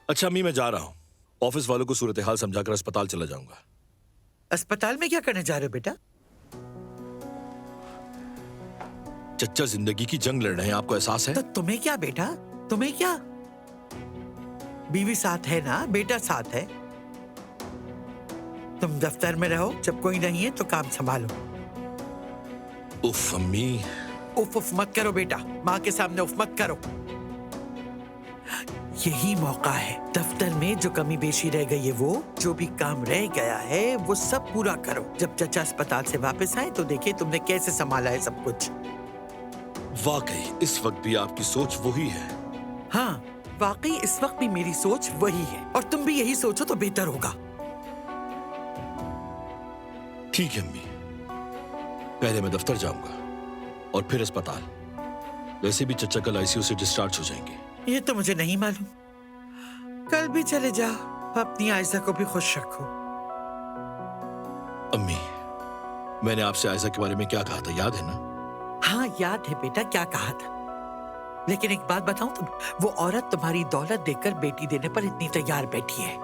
अच्छा अम्मी, मैं जा रहा हूँ। ऑफिस वालों को सूरत हाल समझाकर अस्पताल चला जाऊंगा। अस्पताल में क्या करने जा रहे हो बेटा? चच्चा जिंदगी की जंग लड़ रहे हैं, आपको एहसास है? तो तुम्हें क्या बेटा, तुम्हें क्या? बीवी साथ है ना, बेटा साथ है। तुम दफ्तर में रहो, जब कोई नहीं है तो काम संभालो। उफ अम्मी। उफ उफ मत करो बेटा, माँ के सामने उफ मत करो। यही मौका है, दफ्तर में जो कमी बेशी रह गई है, वो जो भी काम रह गया है वो सब पूरा करो। जब चचा अस्पताल से वापस आए तो देखिए तुमने कैसे संभाला है सब कुछ। वाकई इस वक्त भी आपकी सोच वही है। हाँ, वाकई इस वक्त भी मेरी सोच वही है, और तुम भी यही सोचो तो बेहतर होगा। ठीक है अम्मी, पहले मैं दफ्तर जाऊंगा और फिर अस्पताल। वैसे भी चच्चा कल आईसीयू से डिस्चार्ज हो जाएंगे। ये तो मुझे नहीं मालूम। कल भी चले जाओ, अपनी आयशा को भी खुश रखो। अम्मी, मैंने आपसे आयशा के बारे में क्या कहा था, याद है ना? हाँ याद है बेटा, क्या कहा था। लेकिन एक बात बताऊं तुम, वो औरत तुम्हारी दौलत देखकर बेटी देने पर इतनी तैयार बैठी है।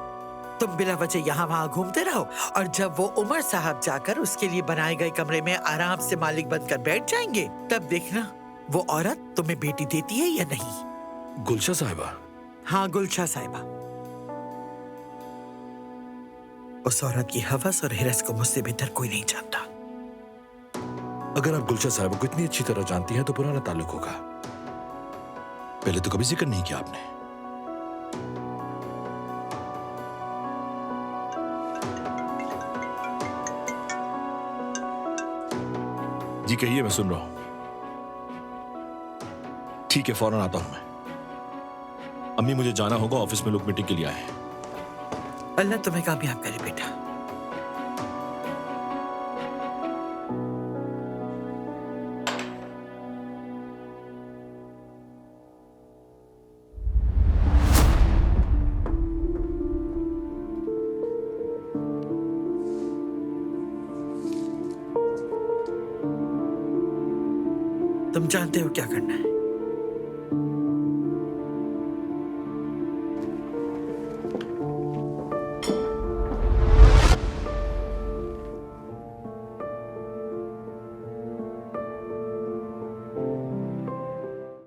तुम बिला वजह यहाँ वहाँ घूमते रहो, और जब वो उमर साहब जाकर उसके लिए बनाए गए कमरे में आराम से मालिक बनकर बैठ जाएंगे, तब देखना वो औरत तुम्हें बेटी देती है या नहीं। गुलशा साहिबा? हाँ, गुलशा साहिबा। उस औरत की हवस और हिरस को मुझसे बेहतर कोई नहीं जानता। अगर आप गुलशा साहिबा को इतनी अच्छी तरह जानती हैं तो पुराना ताल्लुक होगा। पहले तो कभी जिक्र नहीं किया आपने। जी कहिए, मैं सुन रहा हूं। ठीक है, फौरन आता हूं मैं। अम्मी, मुझे जाना होगा, ऑफिस में लोग मीटिंग के लिए आए हैं। अल्लाह तुम्हें कामयाब करे बेटा। तुम जानते हो क्या करना है।